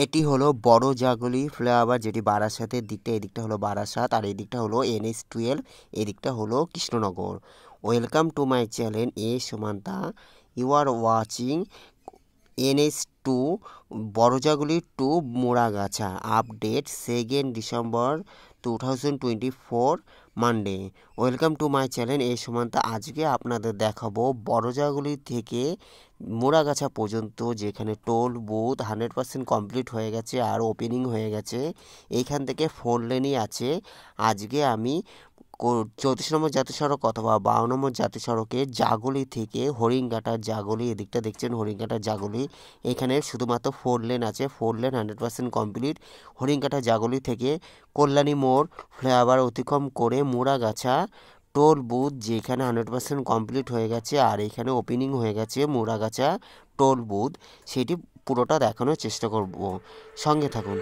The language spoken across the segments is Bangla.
এটি হলো বড় জাগুলি ফ্লাইওভার, যেটি বারাসাতের দিকটা, এদিকটা হলো বারাসাত আর এই দিকটা হলো NH-12, এদিকটা হলো Krishnanagar. Welcome to my channel এ Sumanta. You are watching NH2 Barajaguli to Moragachha update 2 December 2024 Monday. Welcome to my channel এ সুমান্তা। আজকে আপনাদের দেখাবো বড়জাগুলি থেকে মোড়াগাছা পর্যন্ত, যেখানে টোল বুথ 100% কমপ্লিট হয়ে গেছে আর ওপেনিং হয়ে গেছে। এইখান থেকে 4 লেনই আছে। আজকে আমি 34 নম্বর জাতীয় সড়ক অথবা 52 নম্বর জাতীয় সড়কের জাগুলি থেকে হরিণঘাটার জাগুলি, এদিকটা দেখছেন হরিণঘাটার জাগুলি, এখানে শুধুমাত্র 4 লেন আছে। 4 লেন 100% কমপ্লিট। হরিণঘাটার জাগুলি থেকে কল্যাণী মোড় ফ্লাইওভার অতিক্রম করে মোড়াগাছা টোল বুথ, যেখানে 100% কমপ্লিট হয়ে গেছে আর এখানে ওপেনিং হয়ে গেছে মোড়াগাছা টোল বুথ, সেটি পুরোটা দেখানোর চেষ্টা করব, সঙ্গে থাকুন।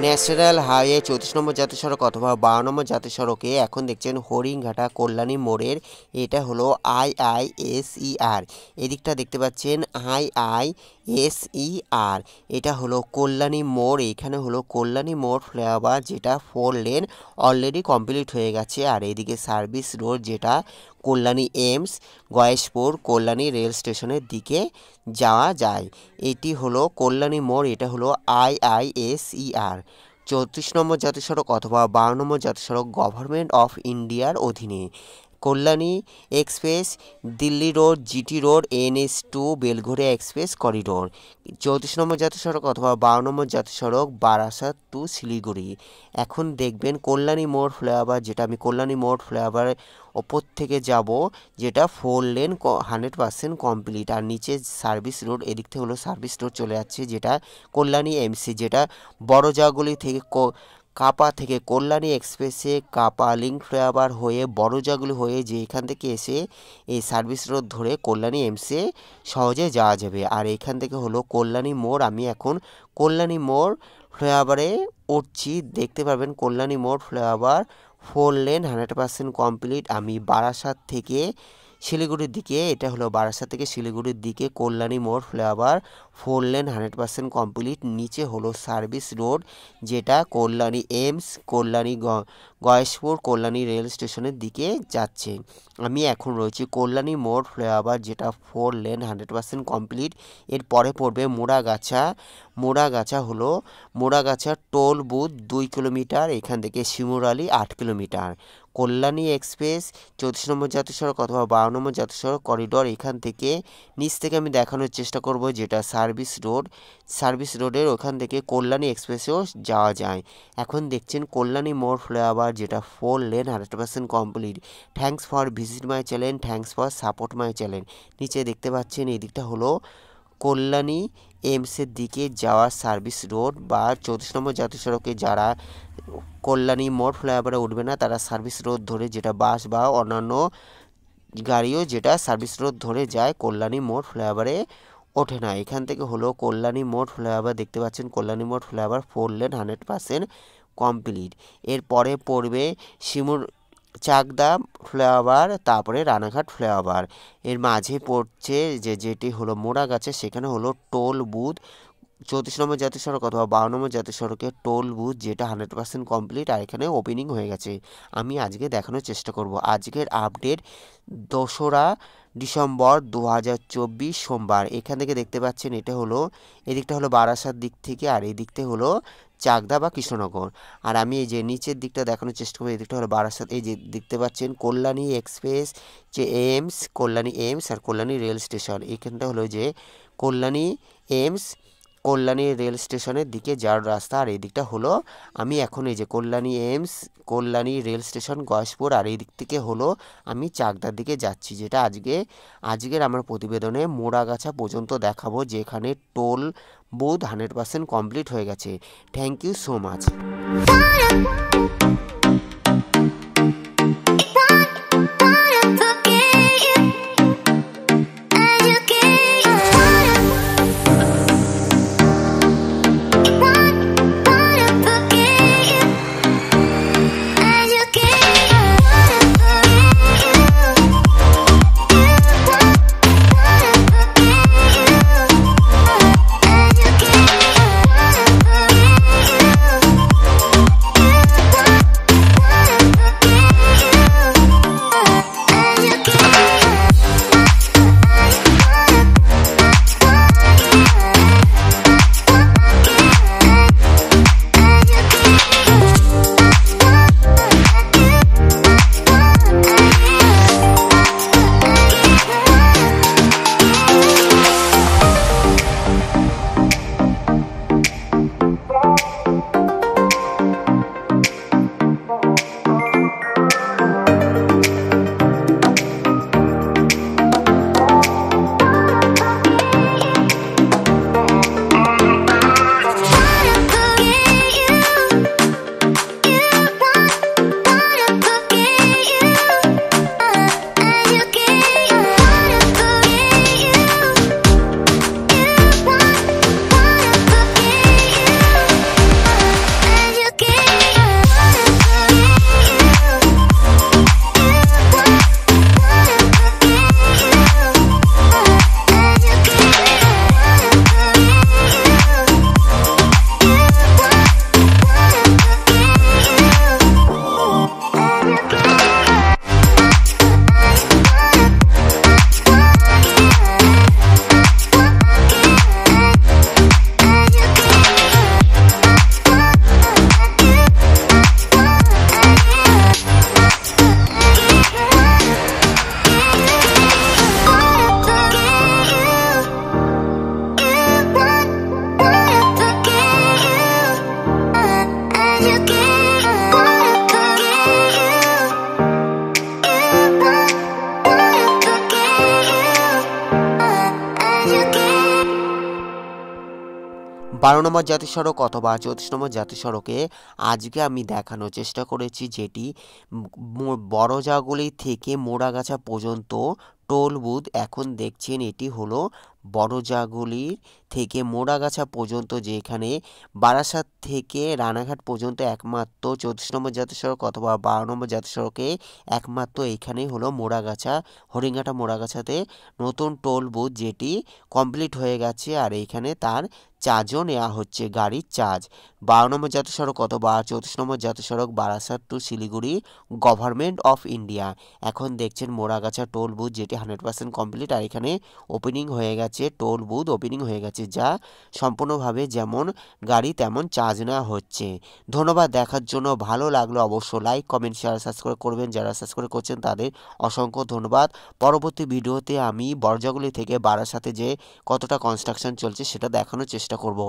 ন্যাশনাল হাইওয়ে 34 নম্বর জাতীয় সড়ক অথবা 52 নম্বর জাতীয় সড়কে এখন দেখছেন হরিণঘাটা কল্যাণী মোড়ের, এটা হলো IISER। এদিকটা দেখতে পাচ্ছেন IISER, এটা হলো কল্যাণী মোড়। এখানে হলো কল্যাণী মোড় ফ্লাইওভার, যেটা 4 লেন অলরেডি কমপ্লিট হয়ে গেছে। আর এদিকে সার্ভিস রোড, যেটা কল্যাণী এমস গয়েশপুর কল্যাণী রেল স্টেশনের দিকে যাওয়া যায়। এটি হলো কল্যাণী মোড়, এটা হলো IISER। 34 নম্বর জাতীয় সড়ক অথবা 52 নম্বর জাতীয় সড়ক গভর্নমেন্ট অফ ইন্ডিয়ার অধীনে। Kalyani express, Delhi road, GT road, NH2 Belgharia express corridor. 34 নম্বর জাতীয় সড়ক অথবা 52 নম্বর জাতীয় সড়ক বারাসাত টু শিলিগুড়ি। এখন দেখবেন কল্যাণী মোড় ফ্লাইওভার, যেটা আমি কল্যাণী মোড় ফ্লাইওভার ওপর থেকে যাব, যেটা 4 লেন 100% কমপ্লিট। আর নিচে সার্ভিস রোড, এদিক থেকে হলো সার্ভিস রোড চলে যাচ্ছে, যেটা কল্যাণী MC, যেটা বড় জাগুলি থেকে কাপা থেকে কল্যাণী এক্সপ্রেসে কাপা লিঙ্ক ফ্লাইওভার হয়ে বড়জাগুলি হয়ে, যে এখান থেকে এসে এই সার্ভিস রোড ধরে কল্যাণী এমসে সহজে যাওয়া যাবে। আর এখান থেকে হলো কল্যাণী মোড়। আমি এখন কল্যাণী মোড় ফ্লাইওভারে উঠছি, দেখতে পাবেন কল্যাণী মোড় ফ্লাইওভার 4 লেন 100% কমপ্লিট। আমি বারাসাত থেকে শিলিগুড়ির দিকে, এটা হলো বারাসাত থেকে শিলিগুড়ির দিকে কল্যাণী মোড় ফ্লাইওভার 4 লেন 100% কমপ্লিট। নিচে হলো সার্ভিস রোড, যেটা কল্যাণী এমস, কল্যাণী গয়েশপুর, কল্যাণী রেল স্টেশনের দিকে যাচ্ছে। আমি এখন রয়েছি কল্যাণী মোড় ফ্লাইওভার, যেটা 4 লেন 100% কমপ্লিট। এরপরে পড়বে Moragachha. Moragachha toll booth 2 kilometre, এখান থেকে শিমুরালি 8 কিলোমিটার। কল্যাণী এক্সপ্রেস 34 নম্বর জাতীয় সড়ক অথবা 12 নম্বর জাতীয় সড়ক করিডোর, এখান থেকে নিচ থেকে আমি দেখানোর চেষ্টা করব, যেটা সার্ভিস রোডের ওখান থেকে কল্যাণী এক্সপ্রেসেও যাওয়া যায়। এখন দেখছেন কল্যাণী মোড় ফ্লাইওভার, যেটা 4 lane 100% complete. Thanks for visit my channel, thanks for support my channel. নিচে দেখতে পাচ্ছেন এই দিকটা হলো কল্যাণী এমসের দিকে যাওয়ার সার্ভিস রোড, বা 34 নম্বর জাতীয় সড়কে যারা কল্যাণী মোড় ফ্লাইওভারে উঠবে না, তারা সার্ভিস রোড ধরে, যেটা বাস বা অন্যান্য গাড়িও যেটা সার্ভিস রোড ধরে যায়, কল্যাণী মোড় ফ্লাইওভারে ওঠে না। এখান থেকে হলো কল্যাণী মোড় ফ্লাইওভার, দেখতে পাচ্ছেন কল্যাণী মোড় ফ্লাইওভার 4 লেন 100% কমপ্লিট। এরপরে পড়বে চাকদা ফ্লাইওভার, তারপরে রানাঘাট ফ্লাইওভার। এর মাঝে পড়ছে যেটি হলো মোড়াগাছা, সেখানে হলো টোল বুথ 34 নম্বর জাতীয় সড়ক অথবা 12 নম্বর জাতীয় সড়কের টোল বুথ, যেটা 100% কমপ্লিট, আর এখানে ওপেনিং হয়ে গেছে। আমি আজকে দেখানোর চেষ্টা করব। আজকের আপডেট 2রা ডিসেম্বর 2024 সোমবার। এখান থেকে দেখতে পাচ্ছেন এদিকটা হলো বারাসাত দিক থেকে, আর এই দিকটা হলো চাকদা বা কৃষ্ণনগর। আর আমি এই যে নিচের দিকটা দেখানোর চেষ্টা করবো, এই দিকটা হলো বারাসাত। এই যে দেখতে পাচ্ছেন কল্যাণী এক্সপ্রেস, কল্যাণী এমস আর কল্যাণী রেল স্টেশন। এখানটা হলো যে কল্যাণী এমস, কল্যাণী রেল স্টেশনের দিকে যাওয়ার রাস্তা। আর এই দিকটা হলো, আমি এখন এই যে Kalyani AIIMS, Kalyani rail station Gayeshpur, আর এই দিক থেকে হলো আমি চাকদার দিকে যাচ্ছি, যেটা আজকের আমার প্রতিবেদনে মোড়াগাছা পর্যন্ত দেখাবো, যেখানে টোল বুথ 100% কমপ্লিট হয়ে গেছে। Thank you so much. বারো নম্বর জাতীয় সড়ক অথবা 34 নম্বর জাতীয় সড়কে আজকে আমি দেখানোর চেষ্টা করেছি, যেটি বড়জাগুলি থেকে মোড়াগাছা পর্যন্ত টোল বুথ এখন দেখছেন এটি হলো বড়জাগুলির থেকে মোড়াগাছা পর্যন্ত, যেখানে বারাসাত থেকে রানাঘাট পর্যন্ত একমাত্র 34 নম্বর জাতীয় সড়ক অথবা 12 নম্বর জাতীয় সড়কে একমাত্র এইখানেই হলো মোড়াগাছা, হরিঙ্গাটা মোড়াগাছাতে নতুন টোল বুথ যেটি কমপ্লিট হয়ে গেছে। আর এইখানে তার চার্জও নেওয়া হচ্ছে, গাড়ির চার্জ। 12 নম্বর জাতীয় সড়ক অথবা 34 নম্বর জাতীয় সড়ক Barasat to Siliguri, government of India. এখন দেখছেন মোড়াগাছা টোল বুথ যেটি 100% কমপ্লিট। আর এখানে ওপেনিং হয়ে গেছে, টোল বুথ ওপেনিং হয়ে গেছে, যা সম্পূর্ণভাবে যেমন গাড়ি তেমন চার্জ নেওয়া হচ্ছে। ধন্যবাদ দেখার জন্য। ভালো লাগলো অবশ্যই লাইক কমেন্ট শেয়ার সাবস্ক্রাইব করবেন। যারা সাবস্ক্রাইব করছেন তাদের অসংখ্য ধন্যবাদ। পরবর্তী ভিডিওতে আমি বড়জাগুলি থেকে বারাসাতে যে কতটা কনস্ট্রাকশন চলছে সেটা দেখানোর চেষ্টা করব।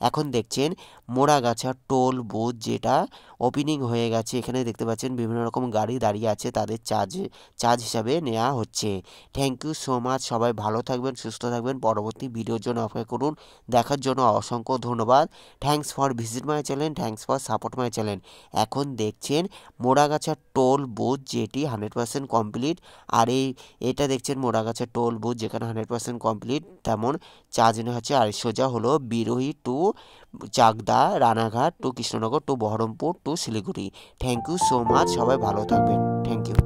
এখন দেখছেন মোড়াগাছা টোল বুথ যেটা ওপেনিং হয়ে গেছে। এখানে দেখতে পাচ্ছেন বিভিন্ন রকম গাড়ি দাঁড়িয়ে আছে, তাদের চার্জ হিসাবে নেওয়া হচ্ছে। Thank you so much. সবাই ভালো থাকবেন, সুস্থ থাকবেন। পরবর্তী ভিডিওর জন্য অপেক্ষা করুন। দেখার জন্য অসংখ্য ধন্যবাদ। Thanks for visit my channel, thanks for support my channel. এখন দেখছেন মোড়াগাছা টোল বুথ যেটি 100% কমপ্লিট। আর এটা দেখছেন মোড়াগাছা টোল বুথ যেখানে 100% কমপ্লিট, তেমন চার্জ নেওয়া হচ্ছে। আর সোজা হলো Birohi to Chakdah, Ranaghat to Krishnanagar to Baharampur to Siliguri. Thank you so much. সবাই ভালো থাকবেন। Thank you.